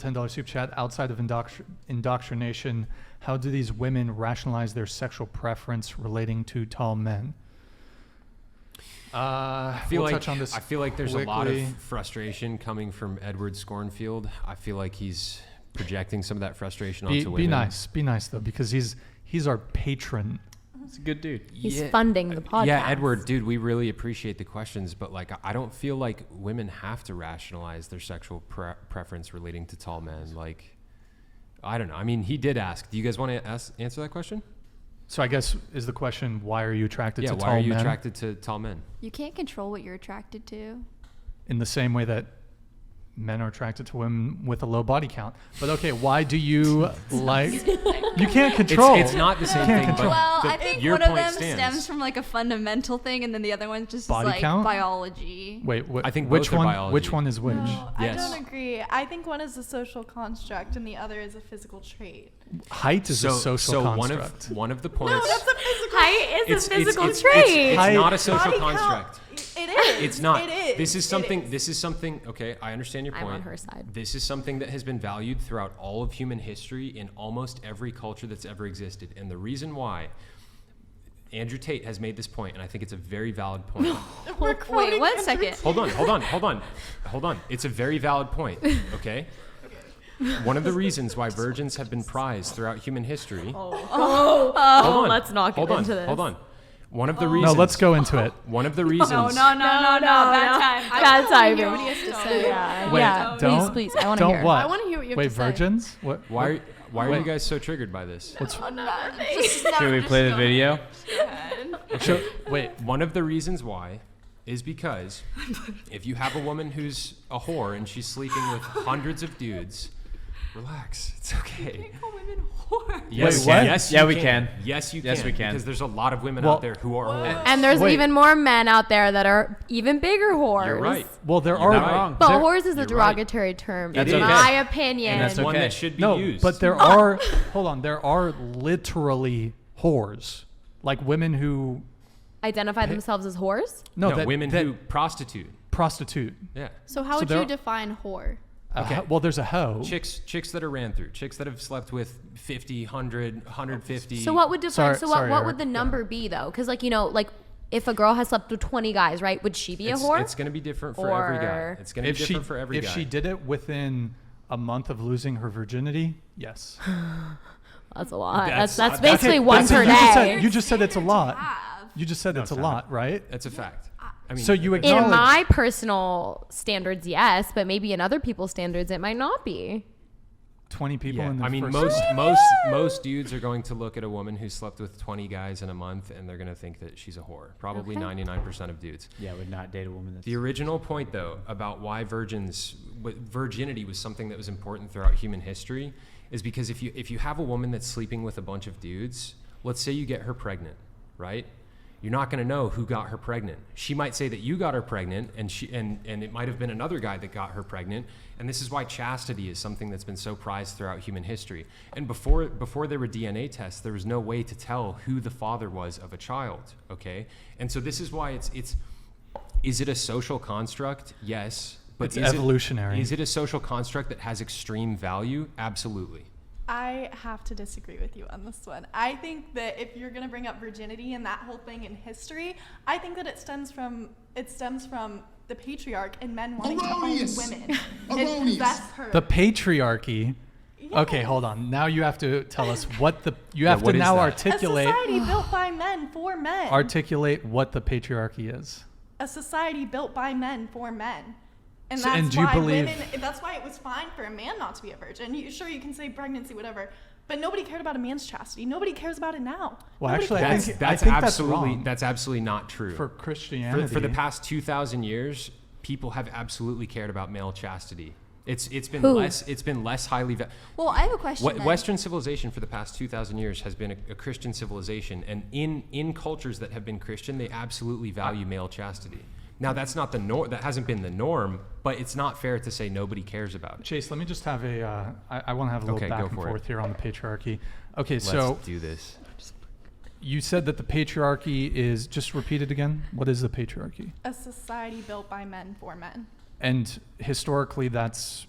$10 super chat. Outside of indoctrination, how do these women rationalize their sexual preference relating to tall men? I feel like there's quickly. A lot of frustration coming from Edward Scornfield. I feel like he's projecting some of that frustration onto women. Be nice though, because he's our patron. He's a good dude. He's funding the podcast. Yeah, Edward, dude, we really appreciate the questions, but like, I don't feel like women have to rationalize their sexual preference relating to tall men. Like, I don't know. I mean, he did ask. Do you guys want to answer that question? So I guess is the question, why are you attracted to tall men? Yeah, why are you attracted to tall men? You can't control what you're attracted to. In the same way that men are attracted to women with a low body count. But okay, why do you like... You can't control. It's not the same thing, but well, I think your one of point them stands. stems from like a fundamental thing, and then the other one just Body is like count? biology. Wait, I think which both are one? biology. Which one is which? No, Yes. I don't agree. I think one is a social construct and the other is a physical trait. Height is a social construct. one of the points. No, that's a physical Height is a physical it's trait. not a social Body count. construct. It is. It's not. It is. This is something. It is. This is something. Okay, I understand your point. I'm on her side. This is something that has been valued throughout all of human history in almost every culture that's ever existed. And the reason why Andrew Tate has made this point, and I think it's a very valid point. Wait, 1 second. Hold on. It's a very valid point. Okay. One of the reasons why virgins have been prized throughout human history. Hold on. Let's not get into this. Hold on. One of the reasons. No, let's go into it. One of the reasons. No. Bad timing. Hear what he has to say. Wait, Yeah, don't, please. I want to don't hear. what? I want to hear what you have Wait, to say. virgins? What? Why are Wait. you guys so triggered by this? Should we play the video? Wait, One of the reasons why is because if you have a woman who's a whore and she's sleeping with hundreds of dudes, relax. It's okay. Call women whores. Yes, Wait, what? yes, Yeah, you we can. can. Yes, you can. Yes, we can. Because there's a lot of women Well- out there who are whores. And there's Wait. even more men out there that are even bigger whores. You're right. well, there You're are... not wrong. But there- whores is a You're right. derogatory term, That's in okay. my opinion. And that's One okay. that should be No, used. but there are... Hold on. There are literally whores. Like women who... Identify themselves as whores? No, women that who prostitute. prostitute. Yeah. So how So would there- you define whore? Okay. Well, there's a hoe. Chicks that are ran through. Chicks that have slept with 50, 100, 150. So what would define? Sorry, what Eric. would the number be though? Because like if a girl has slept with 20 guys, right? Would she be a whore? It's going to be different for every guy. Or- It's going to be different for every guy. If she did it within a month of losing her virginity, yes. That's a lot. That's- That's that's- basically Okay, one per day. You just said it's a lot. have. You just said it's a lot, right? That's a fact. I mean, So you In acknowledge... my personal standards, yes, but maybe in other people's standards, it might not be. 20 people yeah. in the I mean, first... most dudes are going to look at a woman who slept with 20 guys in a month, and they're going to think that she's a whore. Probably Okay. 99% of dudes. Yeah, I would not date a woman that's... The original point, though, about why virginity was something that was important throughout human history is because if you have a woman that's sleeping with a bunch of dudes, let's say you get her pregnant, right? You're not going to know who got her pregnant. She might say that you got her pregnant, and it might have been another guy that got her pregnant. And this is why chastity is something that's been so prized throughout human history. And before there were DNA tests, there was no way to tell who the father was of a child. Okay, and so this is why is it a social construct? Yes, but It's evolutionary. Is it a social construct that has extreme value? Absolutely. I have to disagree with you on this one. I think that if you're going to bring up virginity and that whole thing in history, I think that it stems from the patriarch and men wanting to own women and possess her. The patriarchy. Yeah. Okay, hold on. Now you have to tell us what the... You Yeah, have to what is now that? articulate... A society built by men for men. Articulate what the patriarchy is. A society built by men for men. And So- that's and do you why believe- that's why it was fine for a man not to be a virgin. Sure, you can say pregnancy, whatever, but nobody cared about a man's chastity. Nobody cares about it now. Well, Nobody actually, cares. I think absolutely that's absolutely not true. For Christianity. For the past 2,000 years, people have absolutely cared about male chastity. It's been Who? less highly Well, I have a question. then. Western civilization for the past 2,000 years has been a Christian civilization, and in cultures that have been Christian, they absolutely value male chastity. Now that's not the norm. That hasn't been the norm, but it's not fair to say nobody cares about it. Chase, let me just have a... I want to have a little Okay, back go and for it. forth here on the patriarchy. Okay, Let's so do this. you said that the patriarchy is... Just repeat it again. What is the patriarchy? A society built by men for men. And historically, that's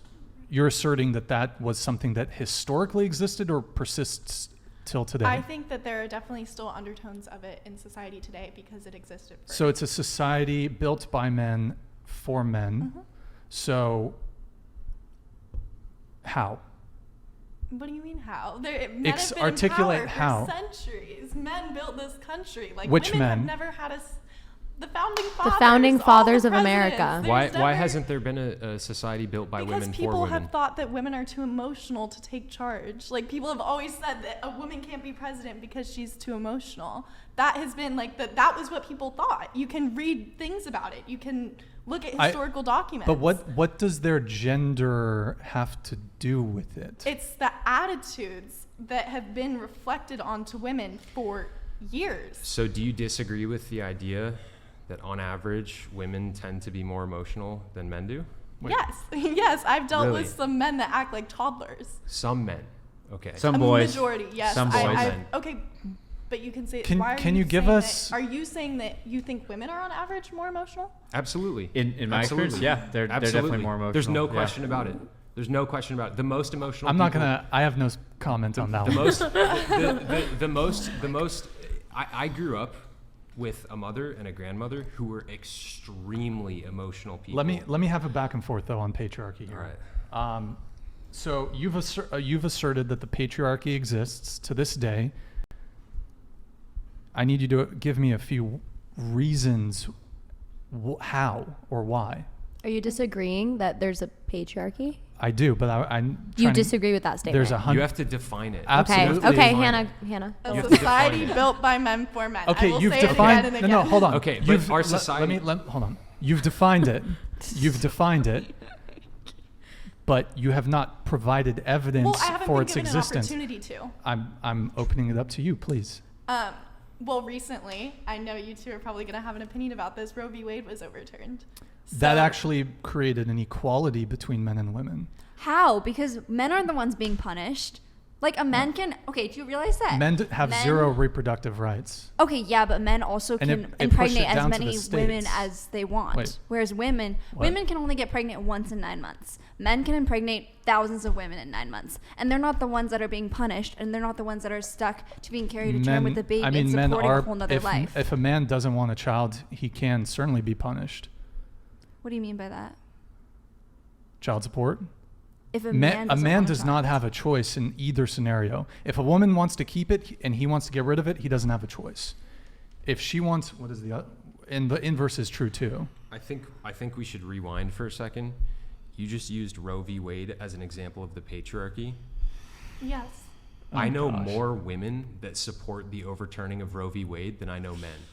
you're asserting that was something that historically existed or persists till today? I think that there are definitely still undertones of it in society today because it existed first. So it's a society built by men for men. Mhm. So how? What do you mean how? Men have been Articulate in how. power for centuries. Men built this country. Like Which women men? have never had the founding fathers. The founding all fathers the of America. presidents. Why There's never- hasn't there been a society built by women Because for people women? have thought that women are too emotional to take charge. Like people have always said that a woman can't be president because she's too emotional. That has been like that was what people thought. You can read things about it. You can look at historical documents. But what does their gender have to do with it? It's the attitudes that have been reflected onto women for years. So do you disagree with the idea that on average women tend to be more emotional than men do? Wait. Yes, yes, I've dealt Really? with some men that act like toddlers. Some men. Okay. Some A boys. majority, yes. Some boys. Okay, but you can say. Can- why are can you give saying us- Are you saying that you think women are on average more emotional? Absolutely. In my Absolutely. experience, yeah, they're definitely more emotional. There's no yeah. question about it. There's no question about it. The most emotional. I'm not people- I have no comment on that The one. most. the most. I grew up with a mother and a grandmother who were extremely emotional people. Let me have a back and forth though on patriarchy All here. right. So you've asserted that the patriarchy exists to this day. I need you to give me a few reasons how or why. Are you disagreeing that there's a patriarchy? I do, but I'm You trying to- disagree with that statement? There's a You hundred. have to define it. Absolutely. Okay, Define Hannah. A You have to society define it. built by men for men. Okay, I will you've say defined. it again and No, again. hold on. Okay, but You've, our let society- hold on. You've defined it. You've defined it. But you have not provided evidence Well, I haven't for been its given existence. an opportunity to. I'm opening it up to you, please. Well, recently, I know you two are probably going to have an opinion about this. Roe v. Wade was overturned. That So- actually created an equality between men and women. How? Because men are the ones being punished. Like a man can. Okay, do you realize that? Men have Men- zero reproductive rights. Okay, yeah, but men also And can it pushed it impregnate as down to the many women states. as they want. Wait. Whereas women can only get pregnant once in 9 months. Men can impregnate thousands of women in 9 months, and they're not the ones that are being punished, and they're not the ones that are stuck to being carried to term with the baby and men supporting are. a whole nother life. If a man doesn't want a child, he can certainly be punished. What do you mean by that? Child support. If a Man, man, a man want does child. not have a choice in either scenario. If a woman wants to keep it and he wants to get rid of it, he doesn't have a choice. If she wants, what is the inverse is true too. I think we should rewind for a second. You just used Roe v. Wade as an example of the patriarchy. Yes. I know gosh. more women that support the overturning of Roe v. Wade than I know men.